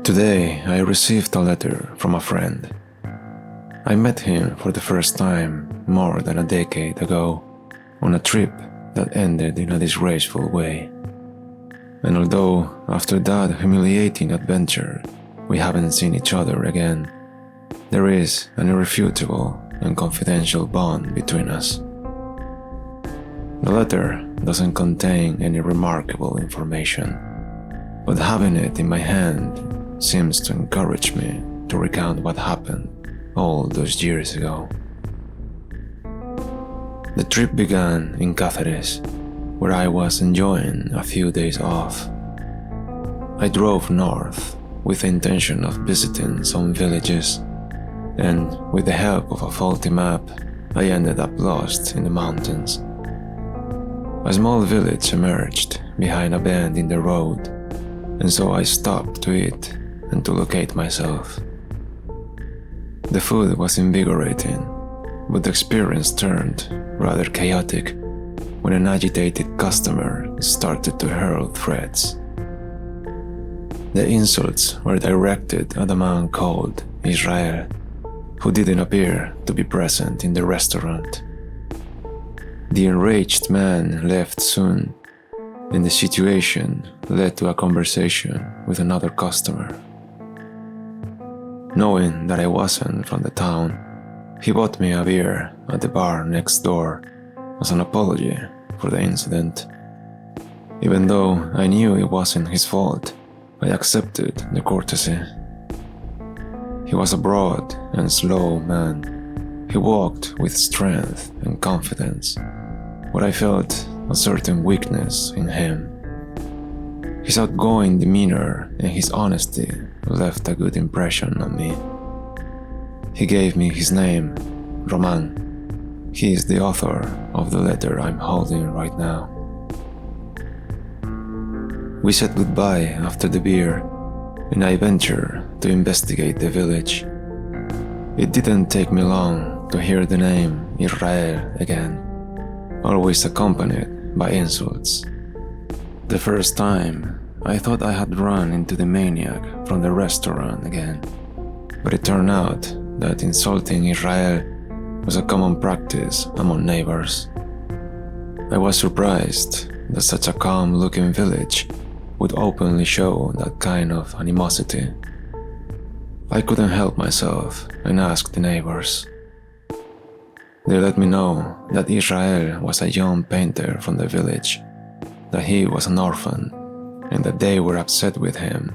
Today, I received a letter from a friend. I met him for the first time more than a decade ago on a trip that ended in a disgraceful way. And although after that humiliating adventure we haven't seen each other again, there is an irrefutable and confidential bond between us. The letter doesn't contain any remarkable information, but having it in my hand seems to encourage me to recount what happened all those years ago. The trip began in Cáceres, where I was enjoying a few days off. I drove north with the intention of visiting some villages, and with the help of a faulty map, I ended up lost in the mountains. A small village emerged behind a bend in the road, and so I stopped to eat and to locate myself. The food was invigorating, but the experience turned rather chaotic when an agitated customer started to hurl threats. The insults were directed at a man called Israel, who didn't appear to be present in the restaurant. The enraged man left soon, and the situation led to a conversation with another customer. Knowing that I wasn't from the town, he bought me a beer at the bar next door as an apology for the incident. Even though I knew it wasn't his fault, I accepted the courtesy. He was a broad and slow man. He walked with strength and confidence, but I felt a certain weakness in him. His outgoing demeanor and his honesty left a good impression on me. He gave me his name, Roman. He is the author of the letter I'm holding right now. We said goodbye after the beer, and I ventured to investigate the village. It didn't take me long to hear the name Israel again, always accompanied by insults. The first time, I thought I had run into the maniac from the restaurant again, but it turned out that insulting Israel was a common practice among neighbors. I was surprised that such a calm-looking village would openly show that kind of animosity. I couldn't help myself and asked the neighbors. They let me know that Israel was a young painter from the village, that he was an orphan, and that they were upset with him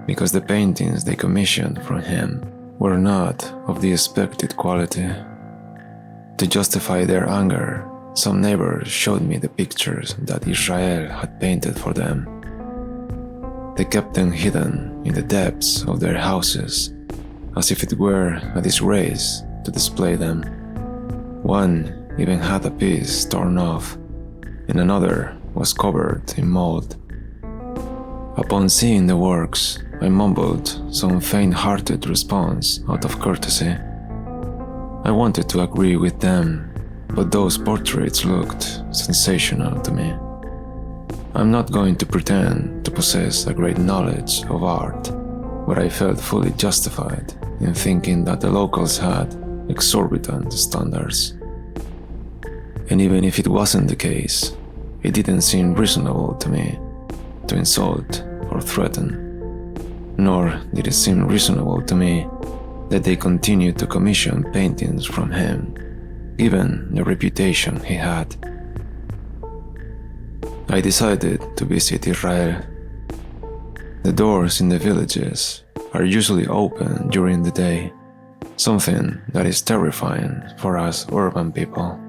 because the paintings they commissioned from him were not of the expected quality. To justify their anger, some neighbors showed me the pictures that Israel had painted for them. They kept them hidden in the depths of their houses, as if it were a disgrace to display them. One even had a piece torn off, and another was covered in mold. Upon seeing the works, I mumbled some faint-hearted response out of courtesy. I wanted to agree with them, but those portraits looked sensational to me. I'm not going to pretend to possess a great knowledge of art, but I felt fully justified in thinking that the locals had exorbitant standards. And even if it wasn't the case, it didn't seem reasonable to me to insult or threaten. Nor did it seem reasonable to me that they continued to commission paintings from him, given the reputation he had. I decided to visit Israel. The doors in the villages are usually open during the day, something that is terrifying for us urban people.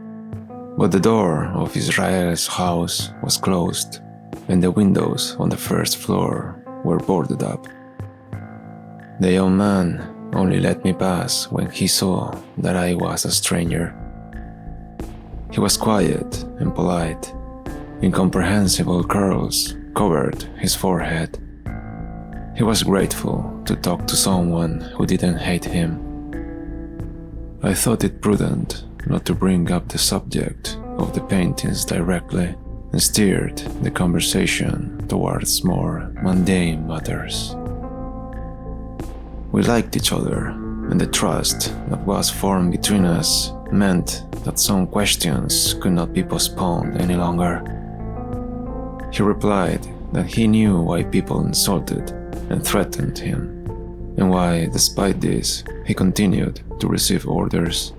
But the door of Israel's house was closed, and the windows on the first floor were boarded up. The young man only let me pass when he saw that I was a stranger. He was quiet and polite. Incomprehensible curls covered his forehead. He was grateful to talk to someone who didn't hate him. I thought it prudent not to bring up the subject of the paintings directly and steered the conversation towards more mundane matters. We liked each other, and the trust that was formed between us meant that some questions could not be postponed any longer. He replied that he knew why people insulted and threatened him, and why, despite this, he continued to receive orders.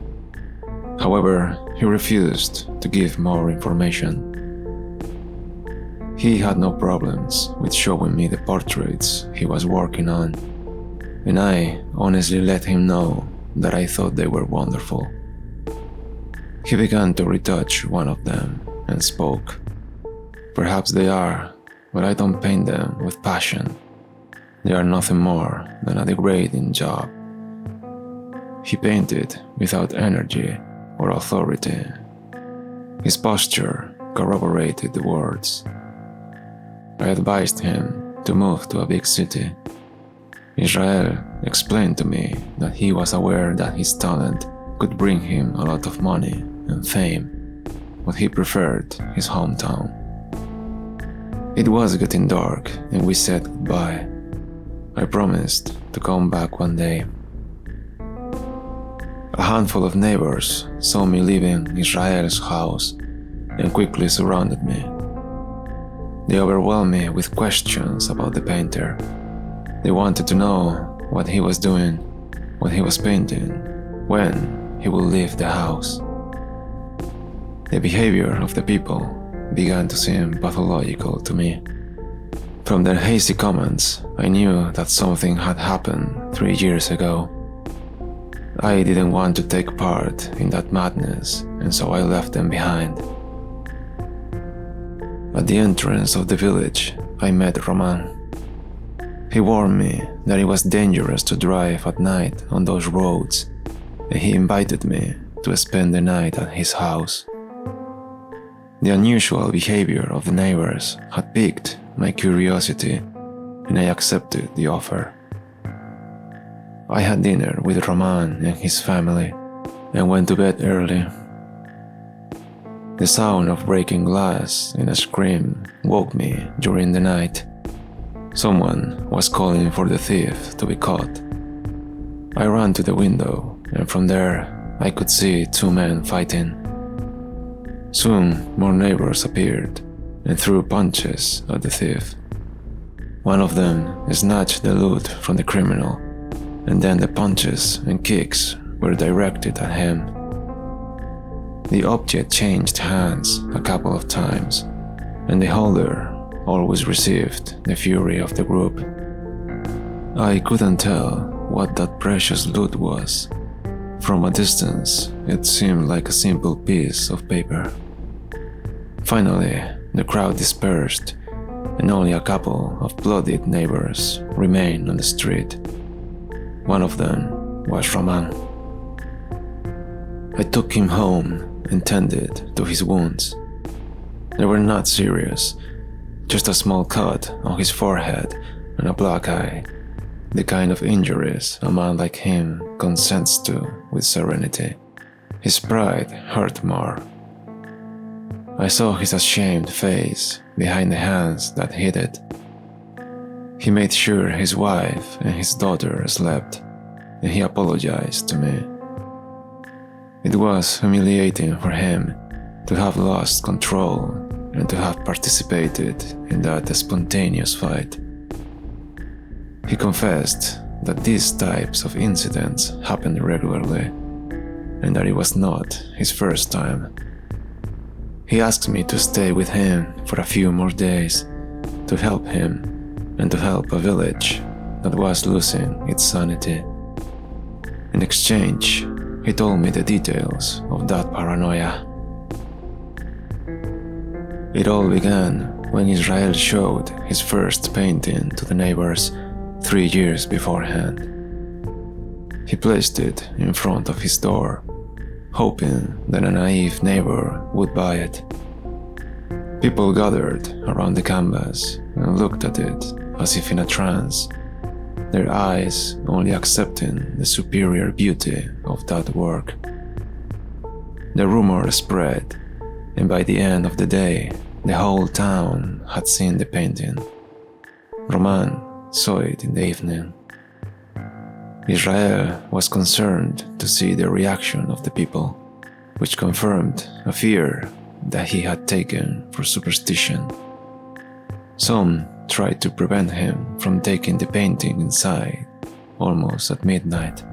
However, he refused to give more information. He had no problems with showing me the portraits he was working on, and I honestly let him know that I thought they were wonderful. He began to retouch one of them and spoke. Perhaps they are, but I don't paint them with passion. They are nothing more than a degrading job. He painted without energy or authority. His posture corroborated the words. I advised him to move to a big city. Israel explained to me that he was aware that his talent could bring him a lot of money and fame, but he preferred his hometown. It was getting dark and we said goodbye. I promised to come back one day. A handful of neighbors saw me leaving Israel's house and quickly surrounded me. They overwhelmed me with questions about the painter. They wanted to know what he was doing, what he was painting, when he would leave the house. The behavior of the people began to seem pathological to me. From their hasty comments, I knew that something had happened 3 years ago. I didn't want to take part in that madness, and so I left them behind. At the entrance of the village, I met Roman. He warned me that it was dangerous to drive at night on those roads, and he invited me to spend the night at his house. The unusual behavior of the neighbors had piqued my curiosity, and I accepted the offer. I had dinner with Roman and his family, and went to bed early. The sound of breaking glass and a scream woke me during the night. Someone was calling for the thief to be caught. I ran to the window, and from there I could see 2 men fighting. Soon more neighbors appeared and threw punches at the thief. One of them snatched the loot from the criminal, and then the punches and kicks were directed at him. The object changed hands a couple of times, and the holder always received the fury of the group. I couldn't tell what that precious loot was. From a distance, it seemed like a simple piece of paper. Finally, the crowd dispersed, and only a couple of bloodied neighbors remained on the street. One of them was Roman. I took him home and tended to his wounds. They were not serious, just a small cut on his forehead and a black eye, the kind of injuries a man like him consents to with serenity. His pride hurt more. I saw his ashamed face behind the hands that hid it. He made sure his wife and his daughter slept, and he apologized to me. It was humiliating for him to have lost control and to have participated in that spontaneous fight. He confessed that these types of incidents happened regularly, and that it was not his first time. He asked me to stay with him for a few more days, to help him and to help a village that was losing its sanity. In exchange, he told me the details of that paranoia. It all began when Israel showed his first painting to the neighbors 3 years beforehand. He placed it in front of his door, hoping that a naive neighbor would buy it. People gathered around the canvas and looked at it as if in a trance, their eyes only accepting the superior beauty of that work. The rumor spread, and by the end of the day, the whole town had seen the painting. Roman saw it in the evening. Israel was concerned to see the reaction of the people, which confirmed a fear that he had taken for superstition. Some tried to prevent him from taking the painting inside, almost at midnight.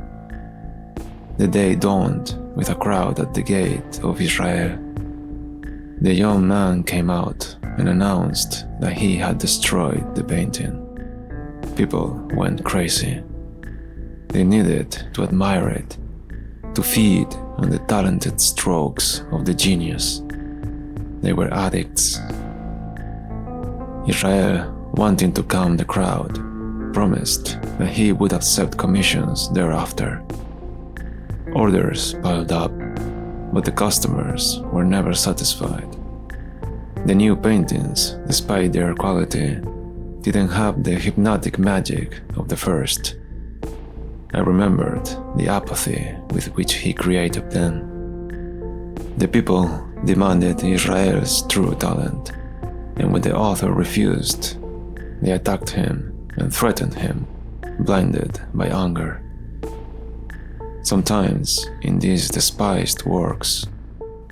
The day dawned with a crowd at the gate of Israel. The young man came out and announced that he had destroyed the painting. People went crazy. They needed to admire it, to feed on the talented strokes of the genius. They were addicts. Israel, wanting to calm the crowd, promised that he would accept commissions thereafter. Orders piled up, but the customers were never satisfied. The new paintings, despite their quality, didn't have the hypnotic magic of the first. I remembered the apathy with which he created them. The people demanded Israel's true talent, and when the author refused, they attacked him and threatened him, blinded by anger. Sometimes, in these despised works,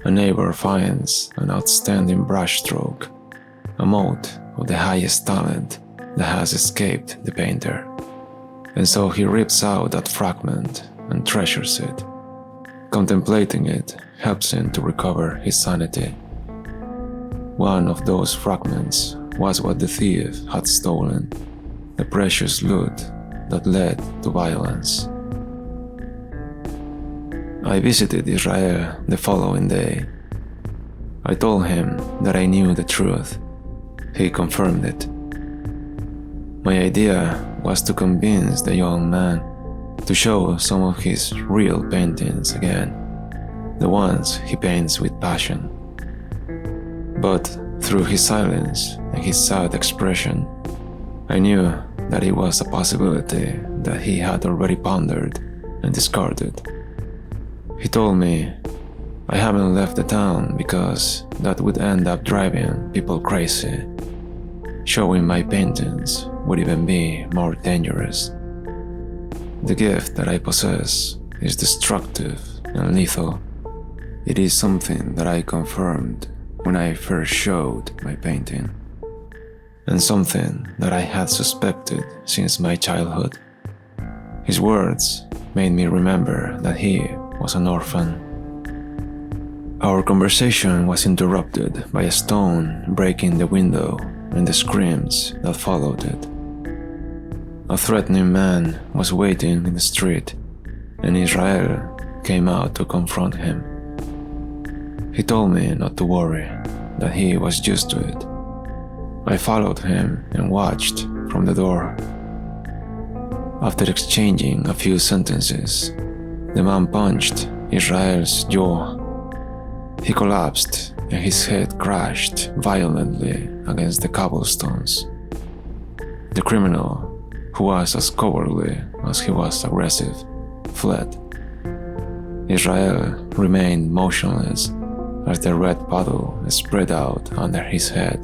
a neighbor finds an outstanding brushstroke, a mote of the highest talent that has escaped the painter. And so he rips out that fragment and treasures it. Contemplating it helps him to recover his sanity. One of those fragments was what the thief had stolen, the precious loot that led to violence. I visited Israel the following day. I told him that I knew the truth. He confirmed it. My idea was to convince the young man to show some of his real paintings again, the ones he paints with passion. But through his silence and his sad expression, I knew that it was a possibility that he had already pondered and discarded. He told me, "I haven't left the town because that would end up driving people crazy. Showing my paintings would even be more dangerous. The gift that I possess is destructive and lethal. It is something that I confirmed when I first showed my painting, and something that I had suspected since my childhood." His words made me remember that he was an orphan. Our conversation was interrupted by a stone breaking the window and the screams that followed it. A threatening man was waiting in the street, and Israel came out to confront him. He told me not to worry, that he was used to it. I followed him and watched from the door. After exchanging a few sentences, the man punched Israel's jaw. He collapsed and his head crashed violently against the cobblestones. The criminal, who was as cowardly as he was aggressive, fled. Israel remained motionless as the red puddle spread out under his head.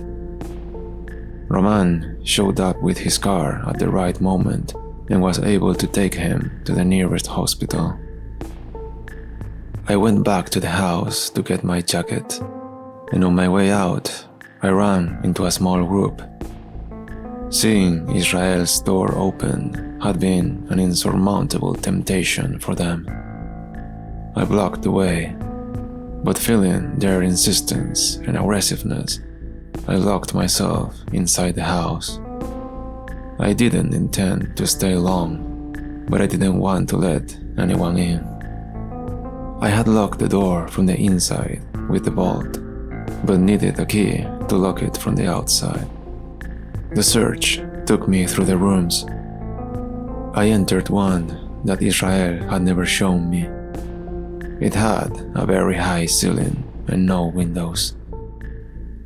Roman showed up with his car at the right moment and was able to take him to the nearest hospital. I went back to the house to get my jacket, and on my way out, I ran into a small group. Seeing Israel's door open had been an insurmountable temptation for them. I blocked the way, but feeling their insistence and aggressiveness, I locked myself inside the house. I didn't intend to stay long, but I didn't want to let anyone in. I had locked the door from the inside with the bolt, but needed a key to lock it from the outside. The search took me through the rooms. I entered one that Israel had never shown me. It had a very high ceiling and no windows.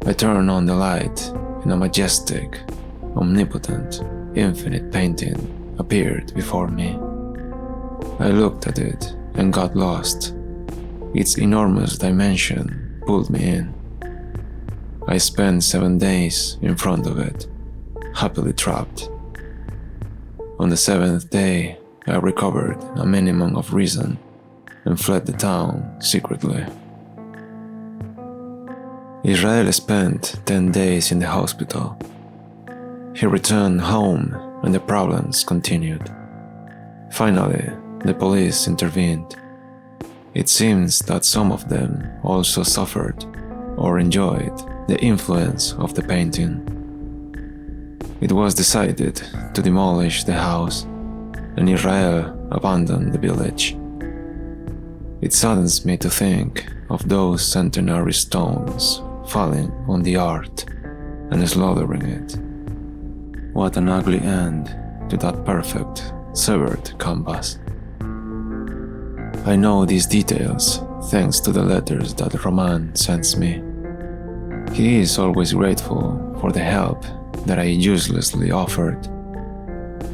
I turned on the light and a majestic, omnipotent, infinite painting appeared before me. I looked at it and got lost. Its enormous dimension pulled me in. I spent 7 days in front of it, happily trapped. On the 7th day, I recovered a minimum of reason and fled the town secretly. Israel spent 10 days in the hospital. He returned home and the problems continued. Finally, the police intervened. It seems that some of them also suffered or enjoyed the influence of the painting. It was decided to demolish the house, and Israel abandoned the village. It saddens me to think of those centenary stones falling on the art and slaughtering it. What an ugly end to that perfect, severed canvas. I know these details thanks to the letters that Roman sends me. He is always grateful for the help that I uselessly offered.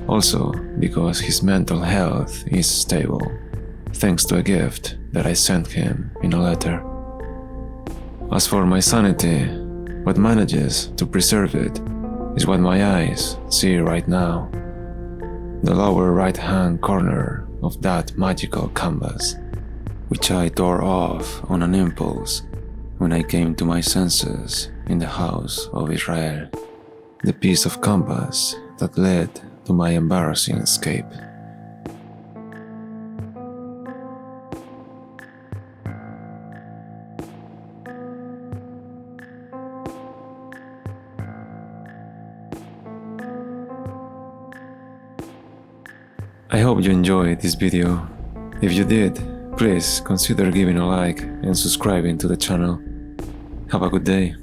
Also because his mental health is stable, thanks to a gift that I sent him in a letter. As for my sanity, what manages to preserve it is what my eyes see right now. The lower right-hand corner of that magical canvas, which I tore off on an impulse when I came to my senses in the house of Israel. The piece of canvas that led to my embarrassing escape. I hope you enjoyed this video. If you did, please consider giving a like and subscribing to the channel. Have a good day.